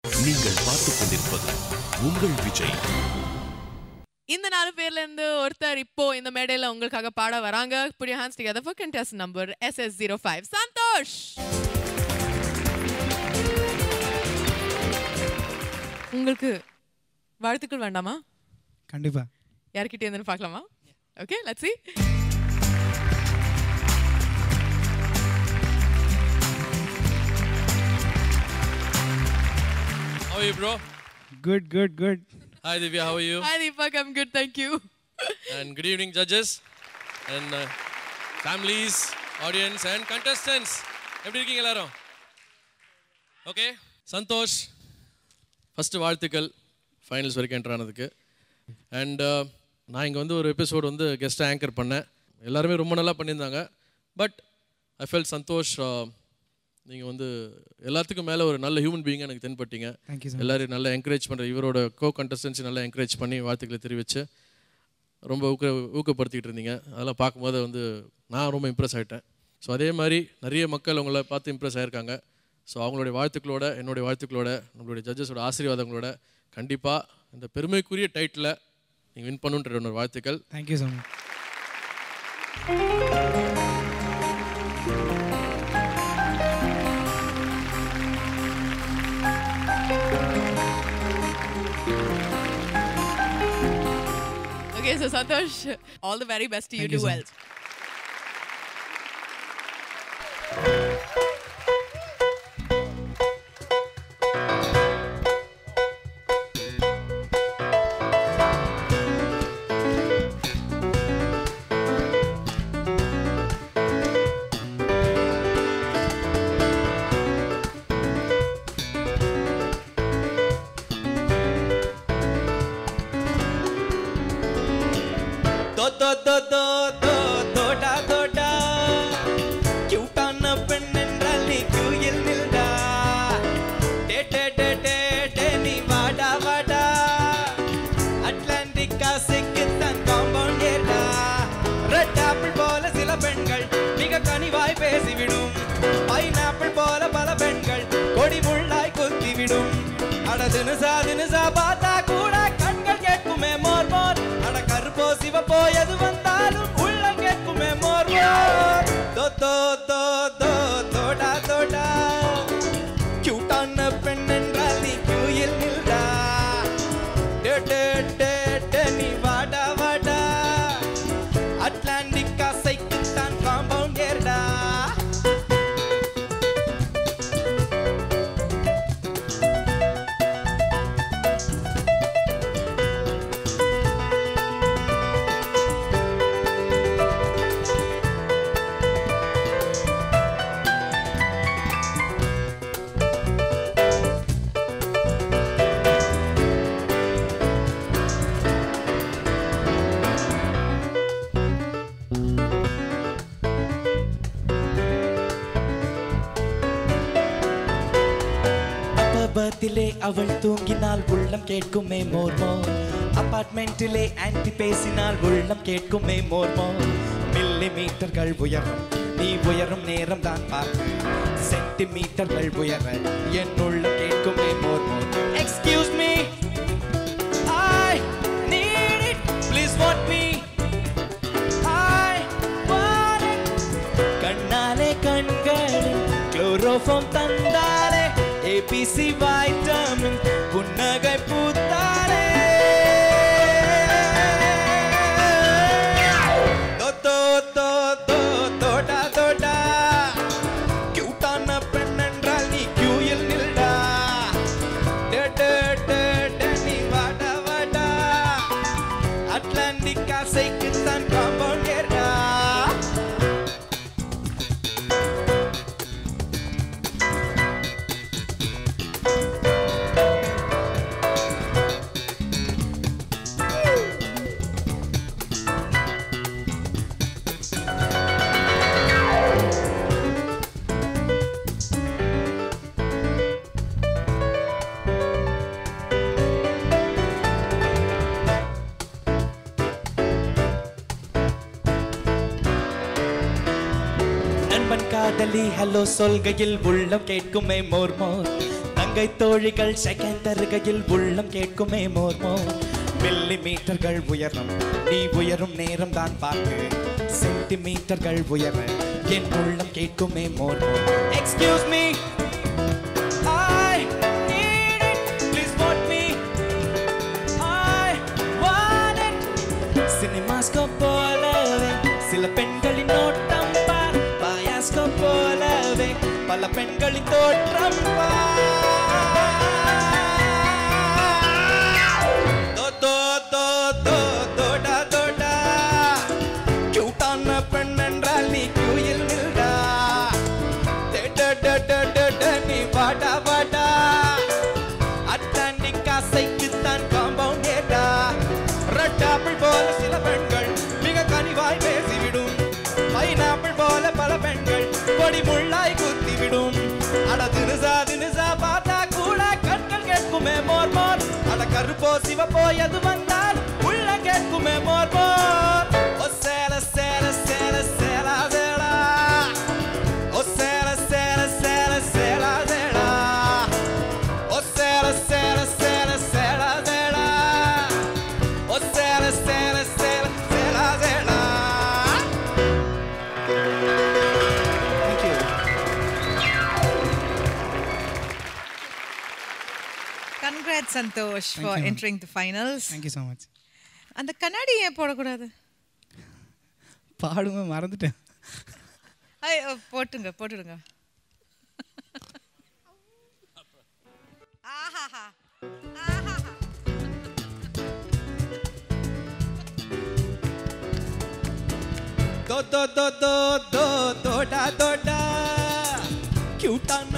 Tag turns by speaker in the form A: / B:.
A: நீங்கள் பார்த்துக் கொண்டிருப்பது உங்கள் விஜய்.
B: இந்த 4 பேர்ல இருந்து ஒருத்தர் இப்போ இந்த மேடையில உங்களுக்காக பாட வராங்க. Put your hands together for contestant number SS05 Santhosh. உங்களுக்கு வாழ்த்துக்கள் வேண்டாமா?
C: கண்டிப்பா.
B: யார்கிட்ட இருந்துன்னு பார்க்கலாமா? Okay, let's see.
D: How are you, bro?
C: Good.
D: Hi, Divya. How are you?
B: Hi, Deepak. I'm good, thank you.
D: And good evening, judges and families, audience and contestants. எப்படி இருக்கீங்க எல்லாரும்? Okay. சந்தோஷ் ஃபர்ஸ்ட் வாழ்த்துக்கள் ஃபைனல்ஸ் வரைக்கும் enter ஆனதுக்கு. And நான் இங்கே வந்து ஒரு எபிசோடு வந்து கெஸ்ட் ஆங்கர் பண்ணேன். எல்லாருமே ரொம்ப நல்லா பண்ணியிருந்தாங்க. பட் ஐ ஃபெல்ட் சந்தோஷ் நீங்கள் வந்து எல்லாத்துக்கும் மேலே ஒரு நல்ல ஹியூமன் பீயிங்காக எனக்கு தென்பட்டீங்க. எல்லோரும் நல்லா என்கரேஜ் பண்ணுற இவரோட கோ-கண்டஸ்டன்ஸை நல்லா என்கரேஜ் பண்ணி வாழ்த்துக்களை தெரிவித்து ரொம்ப ஊக்கப்படுத்திக்கிட்டு இருந்தீங்க. அதெல்லாம் பார்க்கும்போது வந்து நான் ரொம்ப இம்ப்ரெஸ் ஆகிட்டேன். ஸோ அதே மாதிரி நிறைய மக்கள் உங்களை பார்த்து இம்ப்ரெஸ் ஆகிருக்காங்க. ஸோ அவங்களுடைய வாழ்த்துக்களோட என்னுடைய வாழ்த்துக்களோட நம்மளுடைய ஜட்ஜஸோட ஆசீர்வாதங்களோட கண்டிப்பாக இந்த பெருமைக்குரிய டைட்டில் நீங்கள் வின் பண்ணுன்ற ஒரு வாழ்த்துக்கள்.
C: Thank you so much.
B: Okay, so Santosh, all the very best to you. Do well.
E: தோடா கியூட்டான பெண் என்றால் நீ கியூயில் நில்டா. டே நீ வாடா அட்லாண்டிக் காசுக்கு தன் காம்பவுண்ட் ஏடா. ரெட் ஆப்பிள் போல சில பெண்கள் மிக கனிவாய் பேசிவிடும். பைனாப்பிள் போல பல பெண்கள் கொடி முள்ளாய் கொத்திவிடும். அட தினுசா பார்த்தா கூட கண்கள் கேட்குமே மோர். அட கருப்போ சிவப்போ எது வந்தாலும் உள்ளம் கேட்குமே மோர். தோடா கியூட்டான பெண் என்றால் நீ கியூயில் நில்டா. டே நீ வாடா அட்லாண்டிக் காசைக்கு தான் காம்பவுண்ட் ஏர்டா. பர்த்திலே அவள் தூங்கினால் உள்ளம் கேட்குமே மோர். அபார்ட்மெண்டிலே ஆன்டி பேசினால் உள்ளம் கேட்குமே மோர். மில்லிமீட்டர்கள் உயரம் நீ உயரும் நேரம் தான் பார்த்து சென்டிமீட்டர்கள் உயர என் உள்ளம் கேட்குமே more. Excuse me, I need it, please vote me, I want it. கண்ணாலே கண்களில் குளோரோஃபார்ம் தந்தாலே ABC வைட்டமின் புன்னகை பூத்தாலே. தோடா கியூட்டான பெண் என்றால் நீ கியூயில் நில்டா. நீ வாடா அட்லாண்டிக் காசைக்கு தான் காம்பவுண்ட் ஏர்டா. காதலி ஹலோ சொல்கையில் உள்ளம் கேட்குமே மோர். தங்கை தோழிகள் செகண்ட் தருகையில் உள்ளம் கேட்குமே மோர்மோ மில்லி மீட்டர்கள் உயரம் நீ உயரும் நேரம் தான் பார்த்து சென்டிமீட்டர்கள் உயர என் உள்ளம் கேட்குமே மோர்மோ excuse me I need it please vote me I want it cinemascope போலவே சில பெண்களின் நோட்டம் பார் பாயாஸ்கோப் போலவே பல பெண்களின் தோற்றம் தோடா தோடா கியூட்டான பெண் என்றால் நீ குயில் நில்டா நீ வாடா வாடா அட்லாண்டிக் காசைக்குத்தான் காம்பவுண்ட் ஏடா ரெட்டாப்பிள் போல சில பெண்கள் மிக கனிவாய் பேசிவிடும் பைனாப்பிள் போல பல பெண்கள் கொடி முள்ளாய் குத்திவிடும் அட தினுசா தினுசா பார்த்தா கூட கண்கள் கேட்குமே மோர் மோர் அட கருப்போ சிவப்போ எது வந்தால் உள்ள கேட்குமே மோர் மோர் ஓ சேல சேல சேல சேலா சேலா ஓ சேல சேல சேல சேலா சேலா ஓ சேல சேல சேல சேலா சேலா ஓ சேல சேல சேல சேலா சேலா Thank you.
F: Congrats, Santosh,
C: Thank
F: for
C: you, ma'am.
F: entering the finals.
C: Thank you so much.
F: அந்த கண்ணாடி ஏன் போடக்கூடாது?
C: பாடுங்க மறந்துட்டேன்.
F: போட்டுங்க போட்டுடுங்க. ஆஹாஹா ஆஹாஹா
E: தோடா தோடா கியூட்டான